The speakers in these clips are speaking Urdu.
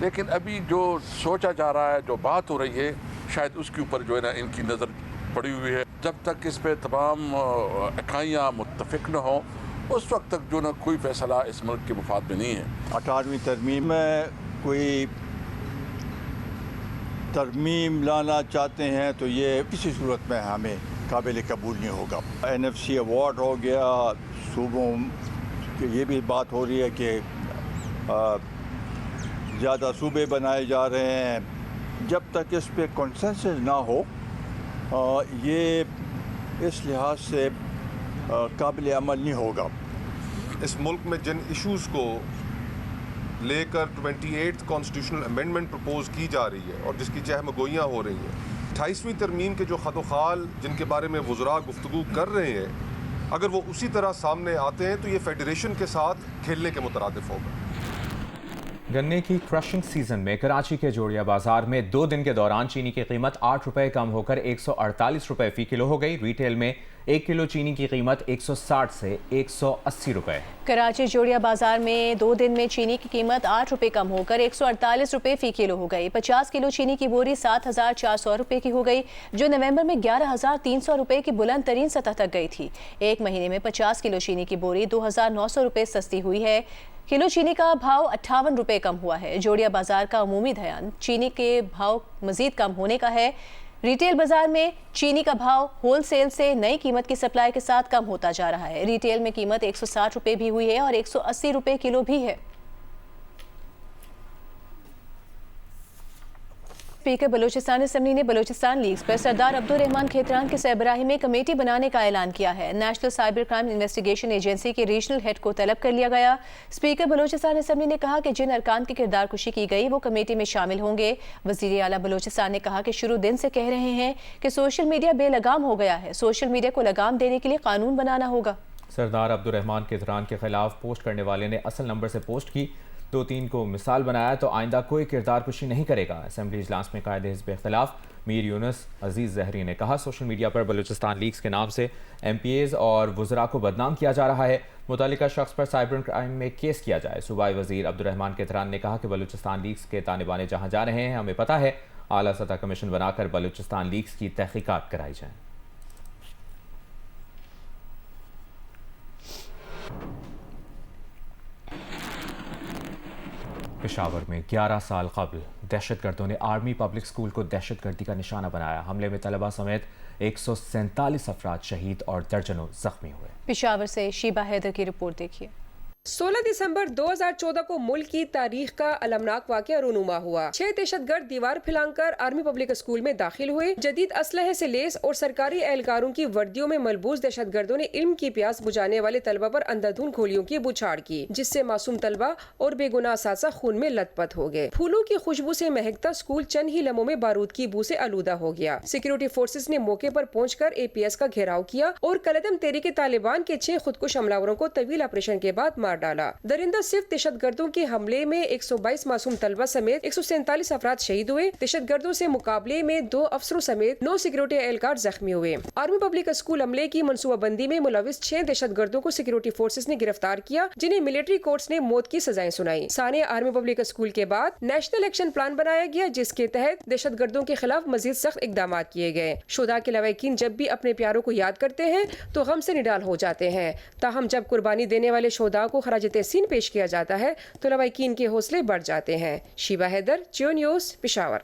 لیکن ابھی جو سوچا جا رہا ہے, جو بات ہو رہی ہے, شاید اس کے اوپر جو ہے نا ان کی نظر پڑی ہوئی ہے. جب تک اس پہ تمام اکائیاں متفق نہ ہوں اس وقت تک جو نا کوئی فیصلہ اس ملک کے مفاد میں نہیں ہے. 18ویں ترمیم میں کوئی ترمیم لانا چاہتے ہیں تو یہ کسی صورت میں ہمیں قابل قبول نہیں ہوگا. NFC ایوارڈ ہو گیا, صوبوں یہ بھی بات ہو رہی ہے کہ زیادہ صوبے بنائے جا رہے ہیں. جب تک اس پہ کنسنسس نہ ہو یہ اس لحاظ سے قابل عمل نہیں ہوگا. اس ملک میں جن ایشوز کو لے کر 28 کانسٹیٹیوشنل امینڈمنٹ پرپوز کی جا رہی ہے اور جس کی چہم گوئیاں ہو رہی ہیں, 28ویں ترمیم کے جو خط و خال جن کے بارے میں وزراء گفتگو کر رہے ہیں, اگر وہ اسی طرح سامنے آتے ہیں تو یہ فیڈریشن کے ساتھ کھیلنے کے مترادف ہوگا. گنے کی کرشنگ سیزن میں کراچی کے جوڑیا بازار میں 2 دن کے دوران چینی کی قیمت 8 روپے کم ہو کر 148 روپے فی کلو ہو گئی. ریٹیل میں 1 کلو چینی کی قیمت 160 سے 180 روپے. کراچی جوڑیا بازار میں 2 دن میں چینی کی قیمت 8 روپے کم ہو کر 148 روپے فی کلو ہو گئی. 50 کلو چینی کی بوری 7,400 روپے کی ہو گئی, جو نومبر میں 11,300 روپے کی بلند ترین سطح تک گئی تھی. ایک مہینے میں 50 کلو چینی کی بوری 2,900 روپے سستی ہوئی ہے. کلو چینی کا بھاؤ 58 روپے کم ہوا ہے. جوڑیا بازار کا عمومی دھیان چینی کے بھاؤ مزید کم ہونے کا ہے. ریٹیل بازار میں چینی کا بھاؤ ہول سیل سے نئی قیمت کی سپلائی کے ساتھ کم ہوتا جا رہا ہے. ریٹیل میں قیمت 160 روپے بھی ہوئی ہے اور 180 روپے کلو بھی ہے. اسپیکر بلوچستان اسمبلی نے بلوچستان لیگز پر سردار عبدالرحمان کھیتران کی سربراہی میں کمیٹی بنانے کا اعلان کیا ہے. National cyber crime investigation agency کے ریجنل ہیڈ کو طلب کر لیا گیا. اسپیکر بلوچستان اسمبلی نے کہا کہ جن ارکان کی کردار کشی کی گئی وہ کمیٹی میں شامل ہوں گے. وزیر اعلیٰ بلوچستان نے کہا کہ شروع دن سے کہہ رہے ہیں کہ سوشل میڈیا بے لگام ہو گیا ہے. سوشل میڈیا کو لگام دینے کے لیے قانون بنانا ہوگا. سردار عبدالرحمان کھیتران کے خلاف پوسٹ کرنے والے نے اصل نمبر سے پوسٹ کی, 2-3 کو مثال بنایا تو آئندہ کوئی کردار کشی نہیں کرے گا. اسمبلی اجلاس میں قائد حزب اختلاف میر یونس عزیز زہری نے کہا سوشل میڈیا پر بلوچستان لیگز کے نام سے MPAs اور وزراء کو بدنام کیا جا رہا ہے. متعلقہ شخص پر سائبر کرائم میں کیس کیا جائے. صوبائی وزیر عبدالرحمان کھیتران نے کہا کہ بلوچستان لیگز کے تانے بانے جہاں جا رہے ہیں ہمیں پتہ ہے, اعلیٰ سطح کمیشن بنا کر بلوچستان لیگز کی تحقیقات کرائی جائیں. پشاور میں 11 سال قبل دہشت گردوں نے آرمی پبلک سکول کو دہشت گردی کا نشانہ بنایا. حملے میں طلبہ سمیت 147 افراد شہید اور درجنوں زخمی ہوئے. پشاور سے شیبہ حیدر کی رپورٹ دیکھیے. 16 دسمبر 2014 کو ملک کی تاریخ کا المناک واقعہ رونما ہوا. 6 دہشت گرد دیوار پھیلان کر آرمی پبلک اسکول میں داخل ہوئے. جدید اسلحے سے لیس اور سرکاری اہلکاروں کی وردیوں میں ملبوس دہشت گردوں نے علم کی پیاس بجھانے والے طلبہ پر اندھادھند گولیوں کی بچھاڑ کی, جس سے معصوم طلبہ اور بے گناہ اساتذہ خون میں لت پت ہو گئے. پھولوں کی خوشبو سے مہکتا اسکول چند ہی لمحوں میں بارود کی بو سے آلودہ ہو گیا. سیکورٹی فورسز نے موقع پر پہنچ کر APS کا گھیراؤ کیا اور کالعدم تحریک طالبان کے 6 خودکش حملہ کو طویل آپریشن کے بعد مار ڈالا. درندہ صرف دہشت گردوں کے حملے میں 122 معصوم طلبہ سمیت 147 افراد شہید ہوئے. دہشت گردوں سے مقابلے میں 2 افسروں سمیت 9 سیکورٹی اہلکار زخمی ہوئے. آرمی پبلک اسکول عملے کی منصوبہ بندی میں ملوث 6 دہشت گردوں کو سیکورٹی فورسز نے گرفتار کیا, جنہیں ملٹری کورٹس نے موت کی سزائیں سنائی. سانحہ آرمی پبلک اسکول کے بعد نیشنل ایکشن پلان بنایا گیا, جس کے تحت دہشت گردوں کے خلاف مزید سخت اقدامات کیے گئے. شہداء کے لواحقین جب بھی اپنے پیاروں کو یاد کرتے ہیں تو غم سے نڈال ہو جاتے ہیں, تاہم جب قربانی دینے والے شہداء کو خراج تحسین پیش کیا جاتا ہے تو لواحقین کے حوصلے بڑھ جاتے ہیں. Sheeba Haider, Geo news, Peshawar.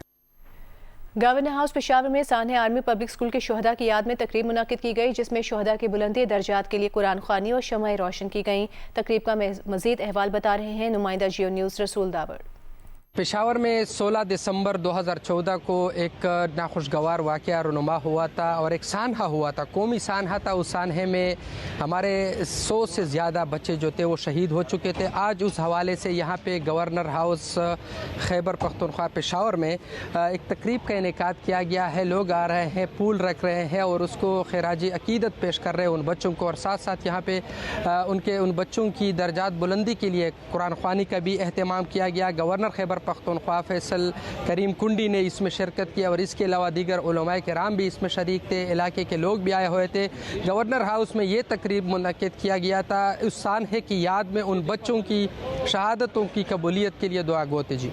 Governor house Peshawar میں سانحہ آرمی پبلک اسکول کے شہداء کی یاد میں تقریب منعقد کی گئی, جس میں شہداء کے بلندی درجات کے لیے قرآن خوانی اور شمعیں روشن کی گئیں. تقریب کا مزید احوال بتا رہے ہیں نمائندہ جیو نیوز رسول داور. پشاور میں 16 دسمبر 2014 کو ایک ناخوشگوار واقعہ رونما ہوا تھا اور ایک سانحہ ہوا تھا, قومی سانحہ تھا. اس سانحے میں ہمارے 100 سے زیادہ بچے جو تھے وہ شہید ہو چکے تھے. آج اس حوالے سے یہاں پہ گورنر ہاؤس خیبر پختونخوا پشاور میں ایک تقریب کا انعقاد کیا گیا ہے. لوگ آ رہے ہیں, پھول رکھ رہے ہیں اور اس کو خراج عقیدت پیش کر رہے ہیں ان بچوں کو, اور ساتھ ساتھ یہاں پہ ان بچوں کی درجات بلندی کے لیے قرآن خوانی کا بھی اہتمام کیا گیا. گورنر خیبر پختونخوا فیصل کریم کنڈی نے اس میں شرکت کیا اور اس کے علاوہ دیگر علماء کرام بھی اس میں شریک تھے. علاقے کے لوگ بھی آئے ہوئے تھے. گورنر ہاؤس میں یہ تقریب منعقد کیا گیا تھا اس سانحے کی یاد میں ان بچوں کی شہادتوں کی قبولیت کے لیے. دعا گو تھے. جی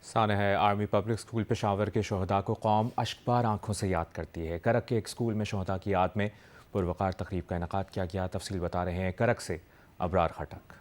سانحہ آرمی پبلک اسکول پشاور کے شہداء کو قوم اشکبار آنکھوں سے یاد کرتی ہے۔ کرک کے ایک اسکول میں شہداء کی یاد میں پروقار تقریب کا انعقاد کیا گیا۔ تفصیل بتا رہے ہیں کرک سے ابرار خٹک۔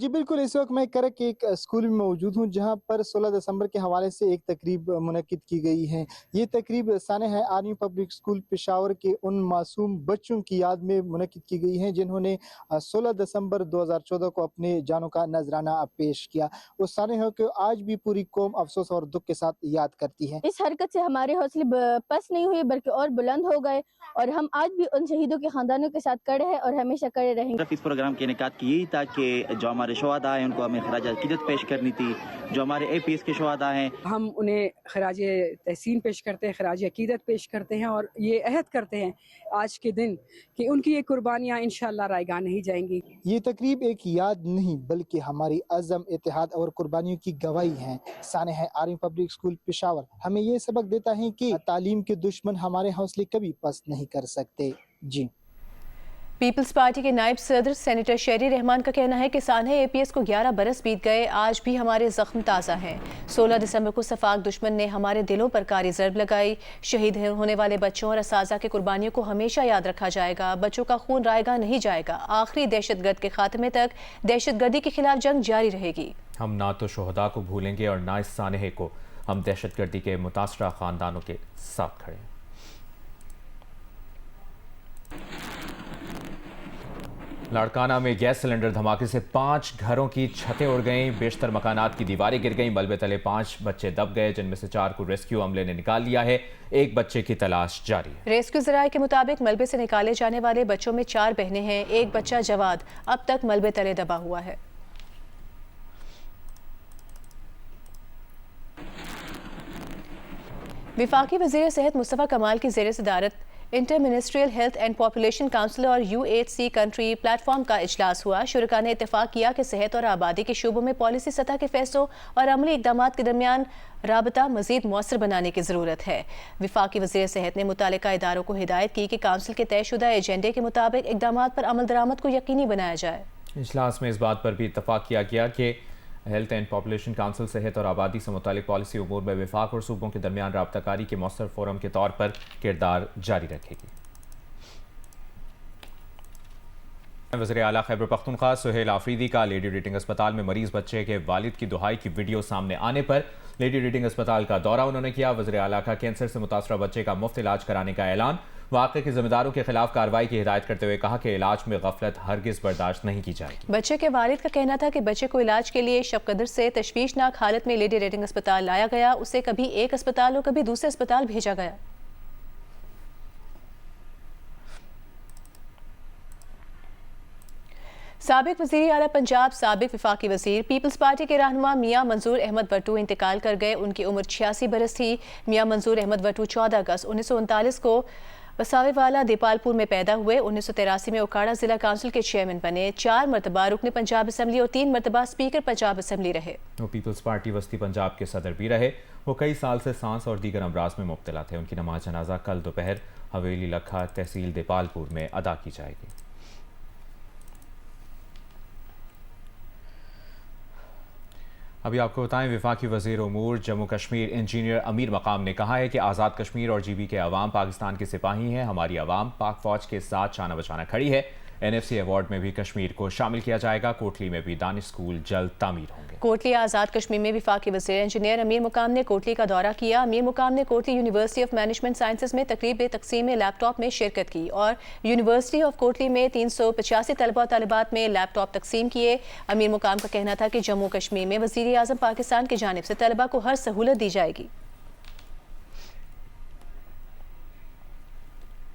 جی بالکل، اس وقت میں کرک کے ایک اسکول میں موجود ہوں جہاں پر 16 دسمبر کے حوالے سے ایک تقریب منعقد کی گئی ہے۔ یہ تقریب سانحہ آرمی پبلک اسکول پشاور کے ان معصوم بچوں کی یاد میں منعقد کی گئی ہے جنہوں نے 16 دسمبر 2014 کو اپنے جانوں کا نذرانہ پیش کیا۔ اس سانحہ کو آج بھی پوری قوم افسوس اور دکھ کے ساتھ یاد کرتی ہے۔ اس حرکت سے ہمارے حوصلے پست نہیں ہوئے بلکہ اور بلند ہو گئے، اور ہم آج بھی ان شہیدوں کے خاندانوں کے ساتھ کڑے ہیں اور ہمیشہ کڑے رہیں گے۔ اس پروگرام کے انعقاد کی یہی تھا کہ جو ہمارے شہداء ہیں ان کو ہمیں خراج عقیدت پیش کرنی تھی۔ جو ہمارے اے پی ایس کے شہداء ہیں ہم انہیں خراج تحسین پیش کرتے ہیں، خراج عقیدت پیش کرتے ہیں، اور یہ عہد کرتے ہیں آج کے دن کہ ان کی یہ قربانیاں انشاءاللہ رائیگاں نہیں جائیں گی۔ یہ تقریب ایک یاد نہیں بلکہ ہماری عزم، اتحاد اور قربانیوں کی گواہی ہے۔ سانحہ آرمی پبلک اسکول پشاور ہمیں یہ سبق دیتا ہے کہ تعلیم کے دشمن ہمارے حوصلے کبھی پست نہیں کر سکتے۔ جی پیپلز پارٹی کے نائب صدر سینیٹر شیری رحمان کا کہنا ہے کہ سانحہ اے پی ایس کو 11 برس بیت گئے، آج بھی ہمارے زخم تازہ ہیں۔ 16 دسمبر کو سفاک دشمن نے ہمارے دلوں پر کاری ضرب لگائی۔ شہید ہونے والے بچوں اور اساتذہ کی قربانیوں کو ہمیشہ یاد رکھا جائے گا۔ بچوں کا خون رائیگاں نہیں جائے گا۔ آخری دہشت گرد کے خاتمے تک دہشت گردی کے خلاف جنگ جاری رہے گی۔ ہم نہ تو شہداء کو بھولیں گے اور نہ اس سانحے کو۔ ہم دہشت گردی کے متاثرہ خاندانوں کے ساتھ کھڑے ہیں۔ لاڑکانہ میں گیس سلنڈر دھماکے سے 5 گھروں کی چھتیں اڑ گئیں، بیشتر مکانات کی دیواریں گر گئیں، ملبے تلے 5 بچے دب گئے جن میں سے 4 کو ریسکیو عملے نے نکال لیا ہے۔ ایک بچے کی تلاش جاری ہے۔ ریسکیو ذرائع کے مطابق ملبے سے نکالے جانے والے بچوں میں 4 بہنیں ہیں، ایک بچہ جواد اب تک ملبے تلے دبا ہوا ہے۔ وفاقی وزیر صحت مصطفیٰ کمال کی زیر صدارت inter ministerial health and population council اور UHC کنٹری پلیٹ فارم کا اجلاس ہوا۔ شرکاء نے اتفاق کیا کہ صحت اور آبادی کے شعبوں میں پالیسی سطح کے فیصلوں اور عملی اقدامات کے درمیان رابطہ مزید مؤثر بنانے کی ضرورت ہے۔ وفاقی وزیر صحت نے متعلقہ اداروں کو ہدایت کی کہ کونسل کے طے شدہ ایجنڈے کے مطابق اقدامات پر عمل درآمد کو یقینی بنایا جائے۔ اجلاس میں اس بات پر بھی اتفاق کیا گیا کہ ہیلتھ اینڈ پاپولیشن کونسل صحت اور آبادی سے متعلق پالیسی امور میں وفاق اور صوبوں کے درمیان رابطہ کاری کے مؤثر فورم کے طور پر کردار جاری رکھے گی۔ وزیر اعلیٰ خیبر پختونخوا سہیل آفریدی کا لیڈی ریڈنگ اسپتال میں مریض بچے کے والد کی دہائی کی ویڈیو سامنے آنے پر لیڈی ریڈنگ اسپتال کا دورہ انہوں نے کیا۔ وزیر اعلیٰ کا کینسر سے متاثرہ بچے کا مفت علاج کرانے کا اعلان۔ واقعے کے ذمہ داروں کے خلاف کارروائی کی ہدایت کرتے ہوئے کہا کہ علاج میں غفلت ہرگز برداشت نہیں کی جائے گی۔ بچے کے والد کا کہنا تھا کہ بچے کو علاج کے لیے شب قدر سے تشویشناک حالت میں لیڈی ریڈنگ اسپتال لایا گیا، اسے کبھی ایک اسپتال اور کبھی دوسرے اسپتال بھیجا گیا۔ سابق وزیر اعلیٰ پنجاب، سابق وفاقی وزیر، پیپلز پارٹی کے رہنما میاں منظور احمد وٹو انتقال کر گئے۔ ان کی عمر 86 برس تھی۔ میاں منظور احمد وٹو 14 اگست 1939 کو وساوے والا دیپال پور میں پیدا ہوئے۔ 1983 میں اوکاڑا ضلع کونسل کے چیئرمین بنے۔ 4 مرتبہ رکن پنجاب اسمبلی اور 3 مرتبہ اسپیکر پنجاب اسمبلی رہے۔ وہ پیپلز پارٹی وسطی پنجاب کے صدر بھی رہے۔ وہ کئی سال سے سانس اور دیگر امراض میں مبتلا تھے۔ ان کی نماز جنازہ کل دوپہر حویلی لکھا تحصیل دیپال پور میں ادا کی جائے گی۔ ابھی آپ کو بتائیں، وفاقی وزیر امور جموں کشمیر انجینئر امیر مقام نے کہا ہے کہ آزاد کشمیر اور GB کے عوام پاکستان کے سپاہی ہیں۔ ہماری عوام پاک فوج کے ساتھ شانہ بشانہ کھڑی ہے۔ NFC ایوارڈ میں بھی کشمیر کو شامل کیا جائے گا۔ کوٹلی میں بھی دانش اسکول جلد تعمیر ہوں گے۔ کوٹلی آزاد کشمیر میں وفاقی وزیر انجینئر امیر مقام نے کوٹلی کا دورہ کیا۔ امیر مقام نے Kotli university of management sciences میں تقریب تقسیم لیپ ٹاپ میں شرکت کی اور یونیورسٹی آف کوٹلی میں 385 طلبہ و طالبات میں لیپ ٹاپ تقسیم کیے۔ امیر مقام کا کہنا تھا کہ جموں کشمیر میں وزیر اعظم پاکستان کی جانب سے طلبہ کو ہر سہولت دی جائے گی۔